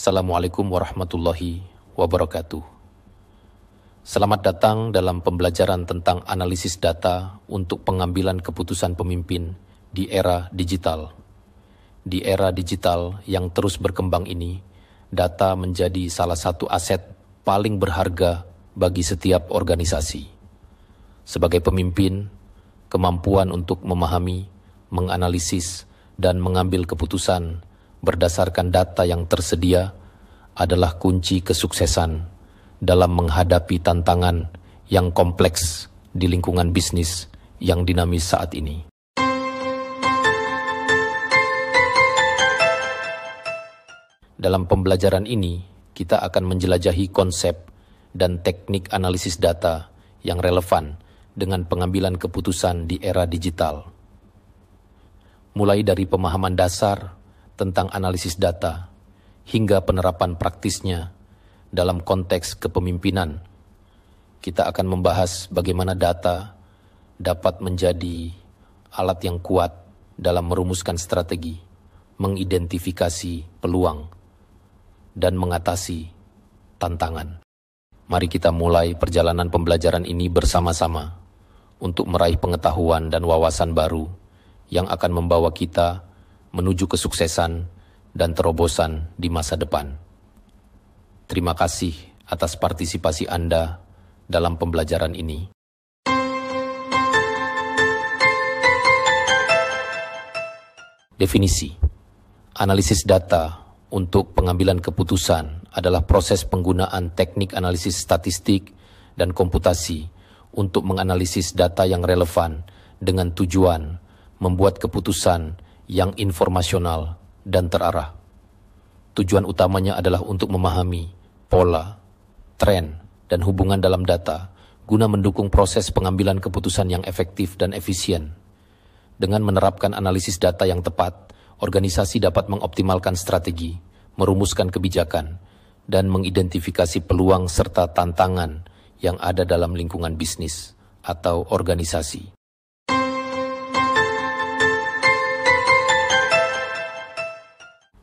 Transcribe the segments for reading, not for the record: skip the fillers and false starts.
Assalamualaikum warahmatullahi wabarakatuh. Selamat datang dalam pembelajaran tentang analisis data untuk pengambilan keputusan pemimpin di era digital. Di era digital yang terus berkembang ini, data menjadi salah satu aset paling berharga bagi setiap organisasi. Sebagai pemimpin, kemampuan untuk memahami, menganalisis, dan mengambil keputusan berdasarkan data yang tersedia adalah kunci kesuksesan dalam menghadapi tantangan yang kompleks di lingkungan bisnis yang dinamis saat ini. Dalam pembelajaran ini, kita akan menjelajahi konsep dan teknik analisis data yang relevan dengan pengambilan keputusan di era digital. Mulai dari pemahaman dasar tentang analisis data hingga penerapan praktisnya dalam konteks kepemimpinan, kita akan membahas bagaimana data dapat menjadi alat yang kuat dalam merumuskan strategi, mengidentifikasi peluang, dan mengatasi tantangan. Mari kita mulai perjalanan pembelajaran ini bersama-sama untuk meraih pengetahuan dan wawasan baru yang akan membawa kita menuju kesuksesan dan terobosan di masa depan. Terima kasih atas partisipasi Anda dalam pembelajaran ini. Definisi: analisis data untuk pengambilan keputusan adalah proses penggunaan teknik analisis statistik dan komputasi untuk menganalisis data yang relevan dengan tujuan membuat keputusan yang informasional dan terarah. Tujuan utamanya adalah untuk memahami pola, tren, dan hubungan dalam data guna mendukung proses pengambilan keputusan yang efektif dan efisien. Dengan menerapkan analisis data yang tepat, organisasi dapat mengoptimalkan strategi, merumuskan kebijakan, dan mengidentifikasi peluang serta tantangan yang ada dalam lingkungan bisnis atau organisasi.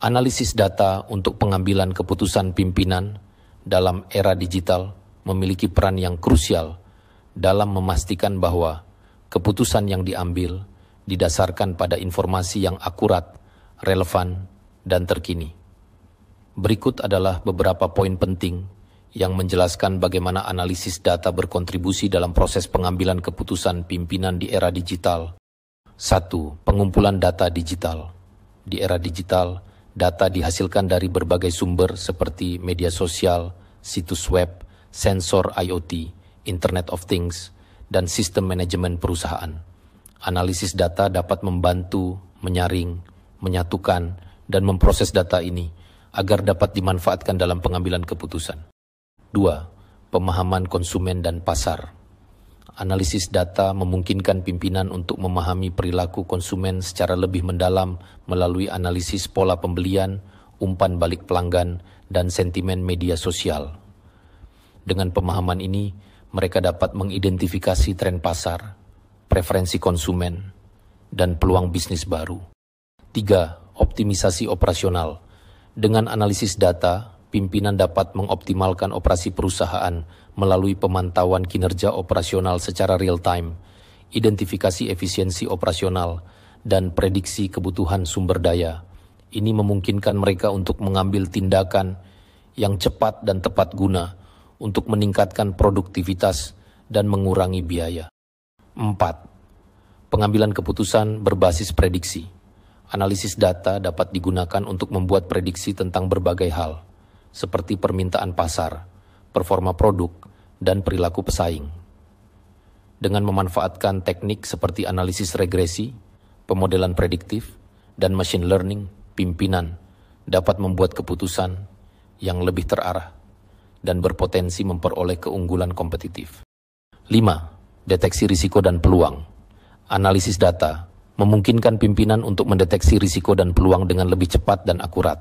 Analisis data untuk pengambilan keputusan pimpinan dalam era digital memiliki peran yang krusial dalam memastikan bahwa keputusan yang diambil didasarkan pada informasi yang akurat, relevan, dan terkini. Berikut adalah beberapa poin penting yang menjelaskan bagaimana analisis data berkontribusi dalam proses pengambilan keputusan pimpinan di era digital. 1. Pengumpulan data digital. Di era digital, data dihasilkan dari berbagai sumber seperti media sosial, situs web, sensor IoT, Internet of Things, dan sistem manajemen perusahaan. Analisis data dapat membantu menyaring, menyatukan, dan memproses data ini agar dapat dimanfaatkan dalam pengambilan keputusan. 2. Pemahaman konsumen dan pasar. Analisis data memungkinkan pimpinan untuk memahami perilaku konsumen secara lebih mendalam melalui analisis pola pembelian, umpan balik pelanggan, dan sentimen media sosial. Dengan pemahaman ini, mereka dapat mengidentifikasi tren pasar, preferensi konsumen, dan peluang bisnis baru. 3. Optimisasi operasional. Dengan analisis data, pimpinan dapat mengoptimalkan operasi perusahaan melalui pemantauan kinerja operasional secara real-time, identifikasi efisiensi operasional, dan prediksi kebutuhan sumber daya. Ini memungkinkan mereka untuk mengambil tindakan yang cepat dan tepat guna untuk meningkatkan produktivitas dan mengurangi biaya. 4. Pengambilan keputusan berbasis prediksi. Analisis data dapat digunakan untuk membuat prediksi tentang berbagai hal, seperti permintaan pasar, performa produk, dan perilaku pesaing. Dengan memanfaatkan teknik seperti analisis regresi, pemodelan prediktif, dan machine learning, pimpinan dapat membuat keputusan yang lebih terarah dan berpotensi memperoleh keunggulan kompetitif. 5. Deteksi risiko dan peluang. Analisis data memungkinkan pimpinan untuk mendeteksi risiko dan peluang dengan lebih cepat dan akurat.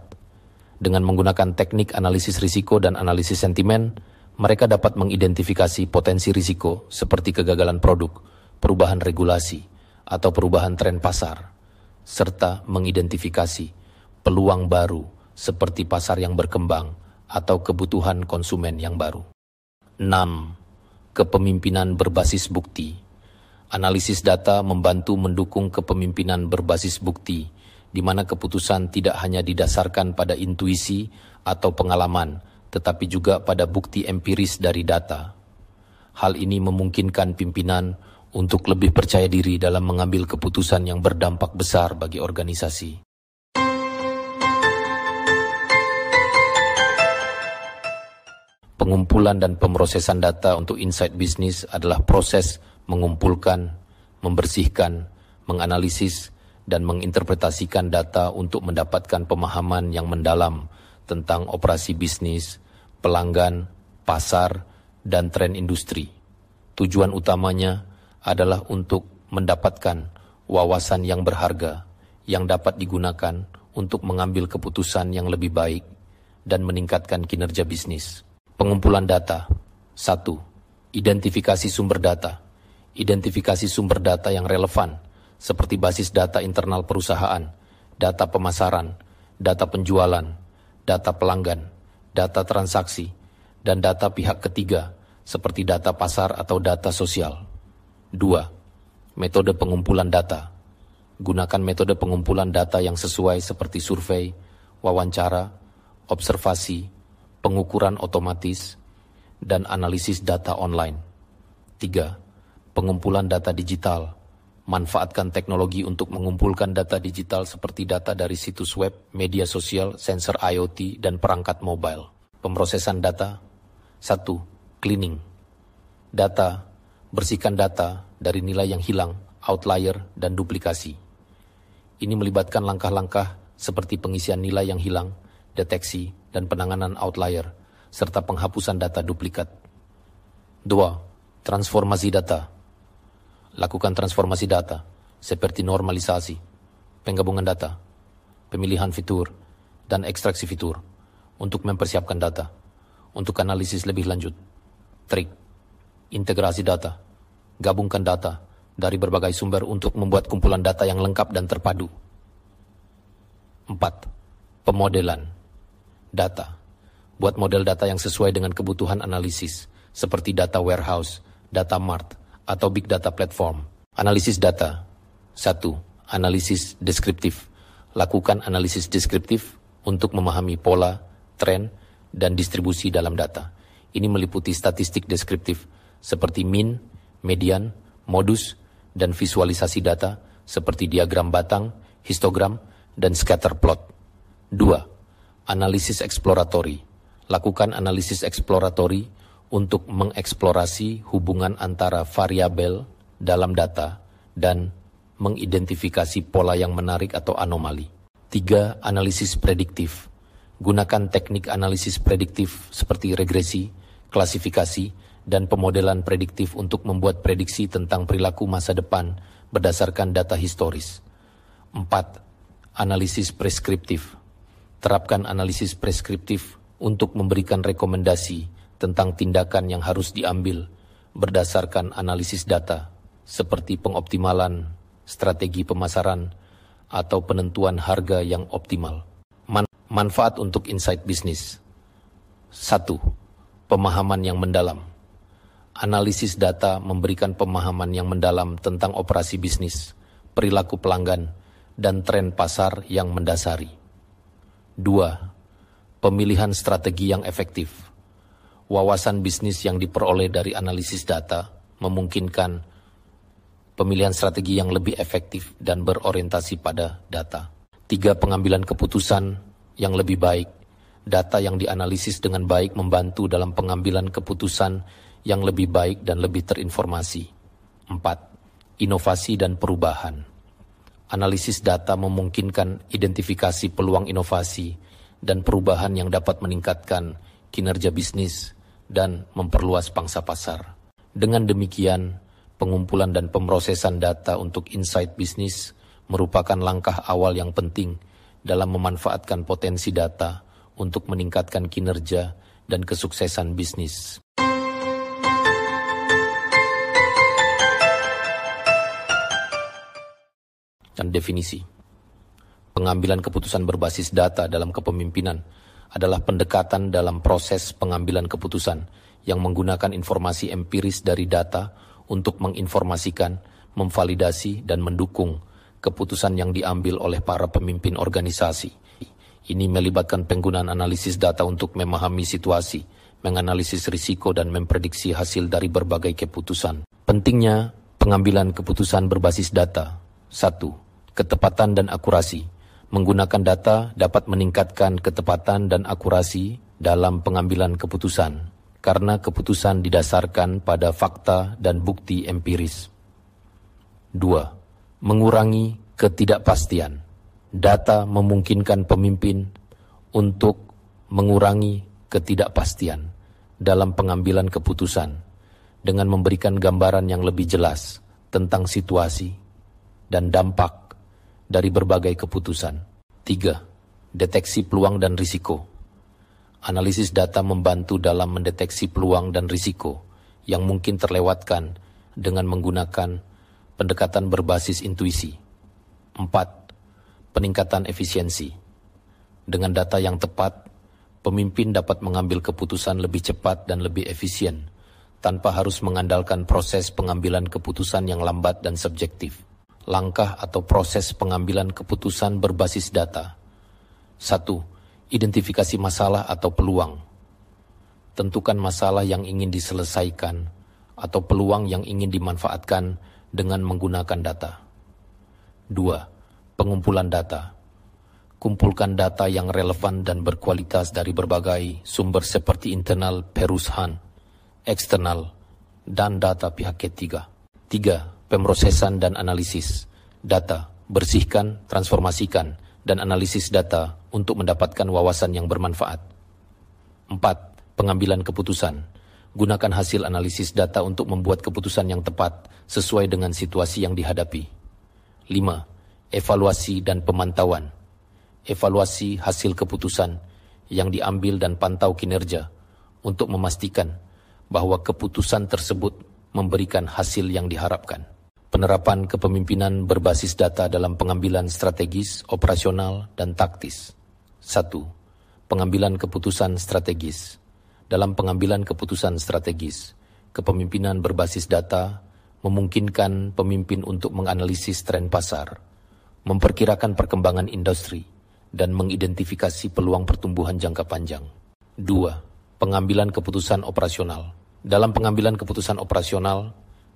Dengan menggunakan teknik analisis risiko dan analisis sentimen, mereka dapat mengidentifikasi potensi risiko seperti kegagalan produk, perubahan regulasi, atau perubahan tren pasar, serta mengidentifikasi peluang baru seperti pasar yang berkembang atau kebutuhan konsumen yang baru. 6. Kepemimpinan berbasis bukti. Analisis data membantu mendukung kepemimpinan berbasis bukti, di mana keputusan tidak hanya didasarkan pada intuisi atau pengalaman, tetapi juga pada bukti empiris dari data. Hal ini memungkinkan pimpinan untuk lebih percaya diri dalam mengambil keputusan yang berdampak besar bagi organisasi. Pengumpulan dan pemrosesan data untuk insight bisnis adalah proses mengumpulkan, membersihkan, menganalisis, dan menginterpretasikan data untuk mendapatkan pemahaman yang mendalam tentang operasi bisnis, pelanggan, pasar, dan tren industri. Tujuan utamanya adalah untuk mendapatkan wawasan yang berharga yang dapat digunakan untuk mengambil keputusan yang lebih baik dan meningkatkan kinerja bisnis. Pengumpulan data. 1. Identifikasi sumber data. Identifikasi sumber data yang relevan, seperti basis data internal perusahaan, data pemasaran, data penjualan, data pelanggan, data transaksi, dan data pihak ketiga, seperti data pasar atau data sosial. 2. Metode pengumpulan data. Gunakan metode pengumpulan data yang sesuai seperti survei, wawancara, observasi, pengukuran otomatis, dan analisis data online. 3. Pengumpulan data digital. Manfaatkan teknologi untuk mengumpulkan data digital seperti data dari situs web, media sosial, sensor IoT, dan perangkat mobile. Pemrosesan data. 1. Cleaning. Data. Bersihkan data dari nilai yang hilang, outlier, dan duplikasi. Ini melibatkan langkah-langkah seperti pengisian nilai yang hilang, deteksi, dan penanganan outlier, serta penghapusan data duplikat. 2. Transformasi data. Lakukan transformasi data, seperti normalisasi, penggabungan data, pemilihan fitur, dan ekstraksi fitur, untuk mempersiapkan data, untuk analisis lebih lanjut. Trik. Integrasi data. Gabungkan data dari berbagai sumber untuk membuat kumpulan data yang lengkap dan terpadu. 4. Pemodelan data. Buat model data yang sesuai dengan kebutuhan analisis, seperti data warehouse, data mart, atau big data platform. Analisis data. 1. Analisis deskriptif. Lakukan analisis deskriptif untuk memahami pola, tren, dan distribusi dalam data. Ini meliputi statistik deskriptif, seperti mean, median, modus, dan visualisasi data, seperti diagram batang, histogram, dan scatter plot. 2. Analisis eksploratory. Lakukan analisis eksploratory untuk mengeksplorasi hubungan antara variabel dalam data dan mengidentifikasi pola yang menarik atau anomali. 3. Analisis prediktif. Gunakan teknik analisis prediktif seperti regresi, klasifikasi, dan pemodelan prediktif untuk membuat prediksi tentang perilaku masa depan berdasarkan data historis. 4. Analisis preskriptif. Terapkan analisis preskriptif untuk memberikan rekomendasi tentang tindakan yang harus diambil berdasarkan analisis data, seperti pengoptimalan strategi pemasaran atau penentuan harga yang optimal. Manfaat untuk insight bisnis. 1. Pemahaman yang mendalam. Analisis data memberikan pemahaman yang mendalam tentang operasi bisnis, perilaku pelanggan, dan tren pasar yang mendasari. 2. Pemilihan strategi yang efektif. Wawasan bisnis yang diperoleh dari analisis data memungkinkan pemilihan strategi yang lebih efektif dan berorientasi pada data. 3. Pengambilan keputusan yang lebih baik. Data yang dianalisis dengan baik membantu dalam pengambilan keputusan yang lebih baik dan lebih terinformasi. 4. Inovasi dan perubahan. Analisis data memungkinkan identifikasi peluang inovasi dan perubahan yang dapat meningkatkan kinerja bisnis dan memperluas pangsa pasar. Dengan demikian, pengumpulan dan pemrosesan data untuk insight bisnis merupakan langkah awal yang penting dalam memanfaatkan potensi data untuk meningkatkan kinerja dan kesuksesan bisnis. Dan definisi. Pengambilan keputusan berbasis data dalam kepemimpinan adalah pendekatan dalam proses pengambilan keputusan yang menggunakan informasi empiris dari data untuk menginformasikan, memvalidasi, dan mendukung keputusan yang diambil oleh para pemimpin organisasi. Ini melibatkan penggunaan analisis data untuk memahami situasi, menganalisis risiko, dan memprediksi hasil dari berbagai keputusan. Pentingnya pengambilan keputusan berbasis data. 1. Ketepatan dan akurasi. Menggunakan data dapat meningkatkan ketepatan dan akurasi dalam pengambilan keputusan, karena keputusan didasarkan pada fakta dan bukti empiris. 2. Mengurangi ketidakpastian. Data memungkinkan pemimpin untuk mengurangi ketidakpastian dalam pengambilan keputusan dengan memberikan gambaran yang lebih jelas tentang situasi dan dampak dari berbagai keputusan. 3. Deteksi peluang dan risiko. Analisis data membantu dalam mendeteksi peluang dan risiko yang mungkin terlewatkan dengan menggunakan pendekatan berbasis intuisi. 4. Peningkatan efisiensi. Dengan data yang tepat, pemimpin dapat mengambil keputusan lebih cepat dan lebih efisien, tanpa harus mengandalkan proses pengambilan keputusan yang lambat dan subjektif. Langkah atau proses pengambilan keputusan berbasis data. 1. Identifikasi masalah atau peluang. Tentukan masalah yang ingin diselesaikan atau peluang yang ingin dimanfaatkan dengan menggunakan data. 2. Pengumpulan data. Kumpulkan data yang relevan dan berkualitas dari berbagai sumber seperti internal perusahaan, eksternal, dan data pihak ketiga. 3. Pemrosesan dan analisis data, bersihkan, transformasikan, dan analisis data untuk mendapatkan wawasan yang bermanfaat. 4. Pengambilan keputusan. Gunakan hasil analisis data untuk membuat keputusan yang tepat sesuai dengan situasi yang dihadapi. 5. Evaluasi dan pemantauan. Evaluasi hasil keputusan yang diambil dan pantau kinerja untuk memastikan bahwa keputusan tersebut memberikan hasil yang diharapkan. Penerapan kepemimpinan berbasis data dalam pengambilan strategis, operasional, dan taktis. 1. Pengambilan keputusan strategis. Dalam pengambilan keputusan strategis, kepemimpinan berbasis data memungkinkan pemimpin untuk menganalisis tren pasar, memperkirakan perkembangan industri, dan mengidentifikasi peluang pertumbuhan jangka panjang. 2. Pengambilan keputusan operasional. Dalam pengambilan keputusan operasional,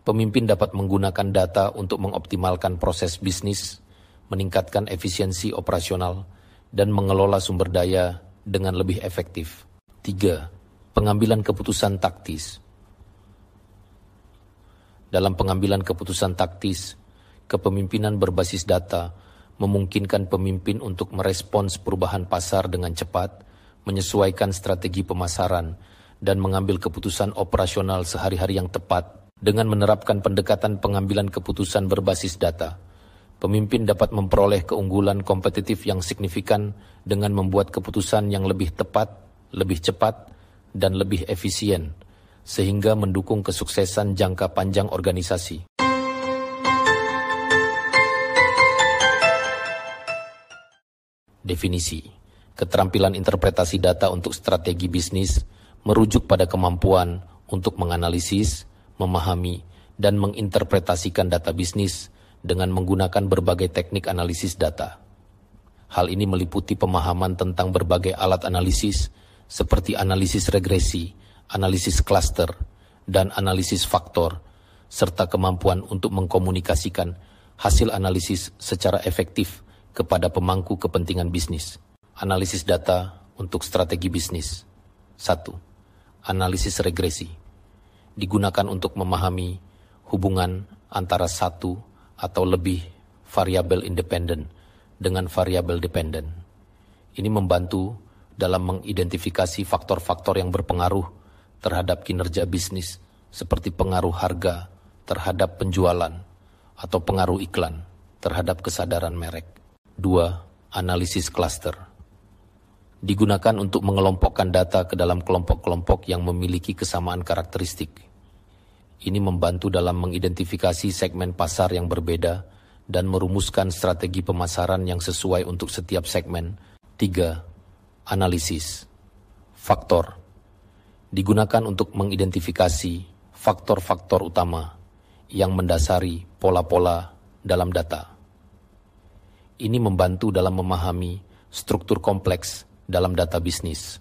pemimpin dapat menggunakan data untuk mengoptimalkan proses bisnis, meningkatkan efisiensi operasional, dan mengelola sumber daya dengan lebih efektif. 3. Pengambilan keputusan taktis. Dalam pengambilan keputusan taktis, kepemimpinan berbasis data memungkinkan pemimpin untuk merespons perubahan pasar dengan cepat, menyesuaikan strategi pemasaran, dan mengambil keputusan operasional sehari-hari yang tepat. Dengan menerapkan pendekatan pengambilan keputusan berbasis data, pemimpin dapat memperoleh keunggulan kompetitif yang signifikan dengan membuat keputusan yang lebih tepat, lebih cepat, dan lebih efisien, sehingga mendukung kesuksesan jangka panjang organisasi. Definisi: keterampilan interpretasi data untuk strategi bisnis merujuk pada kemampuan untuk menganalisis, memahami, dan menginterpretasikan data bisnis dengan menggunakan berbagai teknik analisis data. Hal ini meliputi pemahaman tentang berbagai alat analisis seperti analisis regresi, analisis cluster, dan analisis faktor, serta kemampuan untuk mengkomunikasikan hasil analisis secara efektif kepada pemangku kepentingan bisnis. Analisis data untuk strategi bisnis. 1. Analisis regresi. Digunakan untuk memahami hubungan antara satu atau lebih variabel independen dengan variabel dependen. Ini membantu dalam mengidentifikasi faktor-faktor yang berpengaruh terhadap kinerja bisnis, seperti pengaruh harga terhadap penjualan atau pengaruh iklan terhadap kesadaran merek. 2. Analisis cluster. Digunakan untuk mengelompokkan data ke dalam kelompok-kelompok yang memiliki kesamaan karakteristik. Ini membantu dalam mengidentifikasi segmen pasar yang berbeda dan merumuskan strategi pemasaran yang sesuai untuk setiap segmen. 3. Analisis. Faktor. Digunakan untuk mengidentifikasi faktor-faktor utama yang mendasari pola-pola dalam data. Ini membantu dalam memahami struktur kompleks dalam data bisnis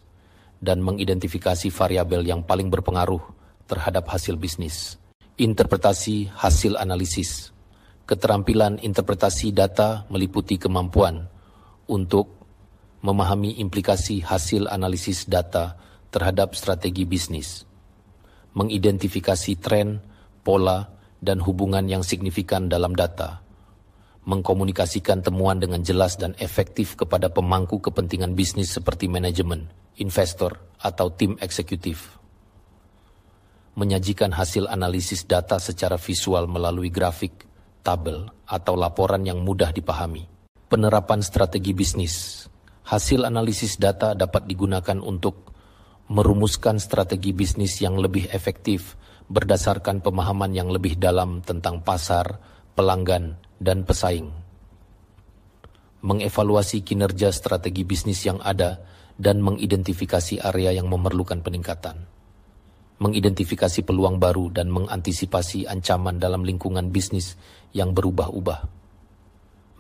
dan mengidentifikasi variabel yang paling berpengaruh terhadap hasil bisnis. Interpretasi hasil analisis. Keterampilan interpretasi data meliputi kemampuan untuk memahami implikasi hasil analisis data terhadap strategi bisnis, mengidentifikasi tren, pola, dan hubungan yang signifikan dalam data, mengkomunikasikan temuan dengan jelas dan efektif kepada pemangku kepentingan bisnis seperti manajemen, investor, atau tim eksekutif, menyajikan hasil analisis data secara visual melalui grafik, tabel, atau laporan yang mudah dipahami. Penerapan strategi bisnis. Hasil analisis data dapat digunakan untuk merumuskan strategi bisnis yang lebih efektif berdasarkan pemahaman yang lebih dalam tentang pasar, pelanggan, dan pesaing. Mengevaluasi kinerja strategi bisnis yang ada dan mengidentifikasi area yang memerlukan peningkatan. Mengidentifikasi peluang baru dan mengantisipasi ancaman dalam lingkungan bisnis yang berubah-ubah.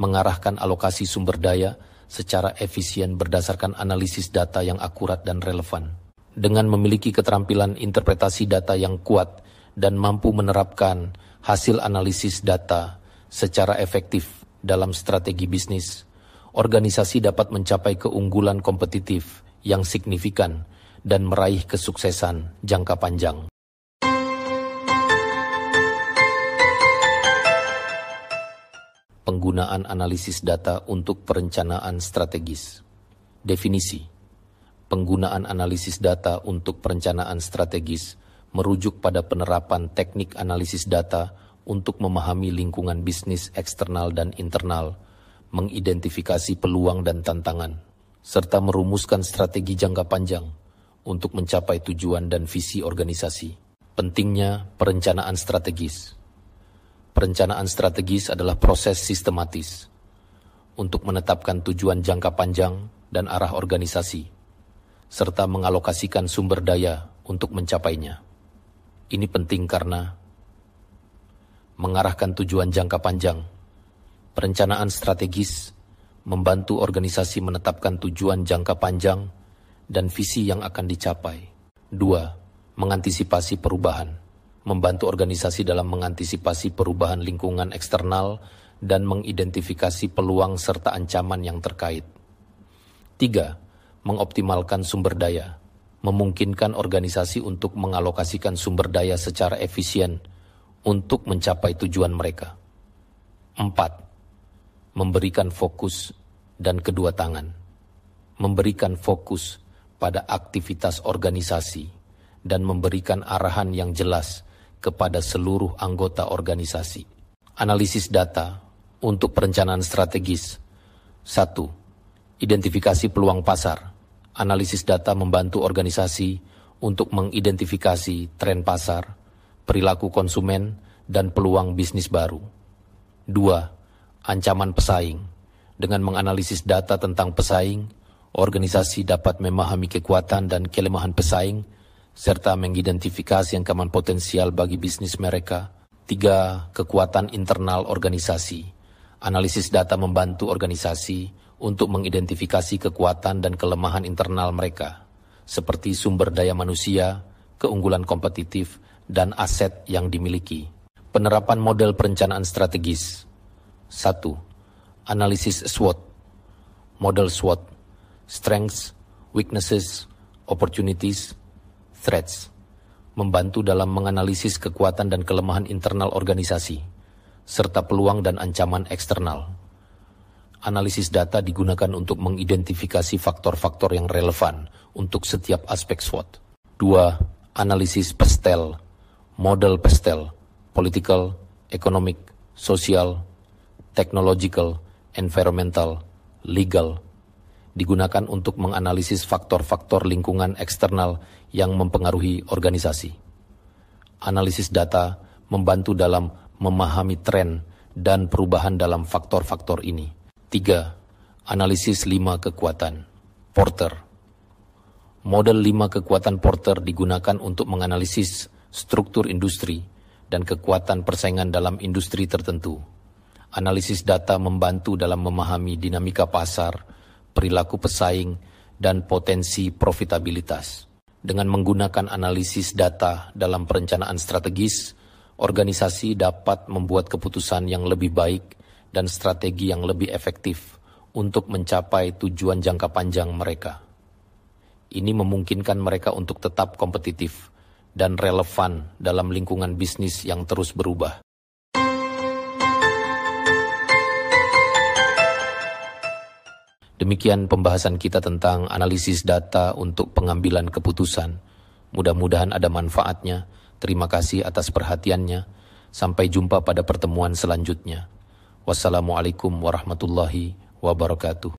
Mengarahkan alokasi sumber daya secara efisien berdasarkan analisis data yang akurat dan relevan. Dengan memiliki keterampilan interpretasi data yang kuat dan mampu menerapkan hasil analisis data secara efektif dalam strategi bisnis, organisasi dapat mencapai keunggulan kompetitif yang signifikan dan meraih kesuksesan jangka panjang. Penggunaan analisis data untuk perencanaan strategis. Definisi. Penggunaan analisis data untuk perencanaan strategis merujuk pada penerapan teknik analisis data untuk memahami lingkungan bisnis eksternal dan internal, mengidentifikasi peluang dan tantangan, serta merumuskan strategi jangka panjang untuk mencapai tujuan dan visi organisasi. Pentingnya perencanaan strategis. Perencanaan strategis adalah proses sistematis untuk menetapkan tujuan jangka panjang dan arah organisasi, serta mengalokasikan sumber daya untuk mencapainya. Ini penting karena mengarahkan tujuan jangka panjang. Perencanaan strategis membantu organisasi menetapkan tujuan jangka panjang dan visi yang akan dicapai. 2. Mengantisipasi perubahan. Membantu organisasi dalam mengantisipasi perubahan lingkungan eksternal dan mengidentifikasi peluang serta ancaman yang terkait. 3. Mengoptimalkan sumber daya. Memungkinkan organisasi untuk mengalokasikan sumber daya secara efisien untuk mencapai tujuan mereka. 4. Memberikan fokus dan kedua tangan. Memberikan fokus pada aktivitas organisasi dan memberikan arahan yang jelas kepada seluruh anggota organisasi. Analisis data untuk perencanaan strategis. 1. Identifikasi peluang pasar. Analisis data membantu organisasi untuk mengidentifikasi tren pasar, perilaku konsumen, dan peluang bisnis baru. 2. Ancaman pesaing. Dengan menganalisis data tentang pesaing, organisasi dapat memahami kekuatan dan kelemahan pesaing, serta mengidentifikasi ancaman potensial bagi bisnis mereka. 3. Kekuatan internal organisasi. Analisis data membantu organisasi untuk mengidentifikasi kekuatan dan kelemahan internal mereka, seperti sumber daya manusia, keunggulan kompetitif, dan aset yang dimiliki. Penerapan model perencanaan strategis. 1. Analisis SWOT. Model SWOT. Strengths, weaknesses, opportunities, threats. Membantu dalam menganalisis kekuatan dan kelemahan internal organisasi, serta peluang dan ancaman eksternal. Analisis data digunakan untuk mengidentifikasi faktor-faktor yang relevan untuk setiap aspek SWOT. 2. Analisis PESTEL. Model PESTEL. Political, economic, social, technological, environmental, legal. Digunakan untuk menganalisis faktor-faktor lingkungan eksternal yang mempengaruhi organisasi. Analisis data membantu dalam memahami tren dan perubahan dalam faktor-faktor ini. 3. Analisis 5 kekuatan. Porter. Model 5 kekuatan Porter digunakan untuk menganalisis struktur industri dan kekuatan persaingan dalam industri tertentu. Analisis data membantu dalam memahami dinamika pasar, perilaku pesaing, dan potensi profitabilitas. Dengan menggunakan analisis data dalam perencanaan strategis, organisasi dapat membuat keputusan yang lebih baik dan strategi yang lebih efektif untuk mencapai tujuan jangka panjang mereka. Ini memungkinkan mereka untuk tetap kompetitif dan relevan dalam lingkungan bisnis yang terus berubah. Demikian pembahasan kita tentang analisis data untuk pengambilan keputusan. Mudah-mudahan ada manfaatnya. Terima kasih atas perhatiannya. Sampai jumpa pada pertemuan selanjutnya. Wassalamualaikum warahmatullahi wabarakatuh.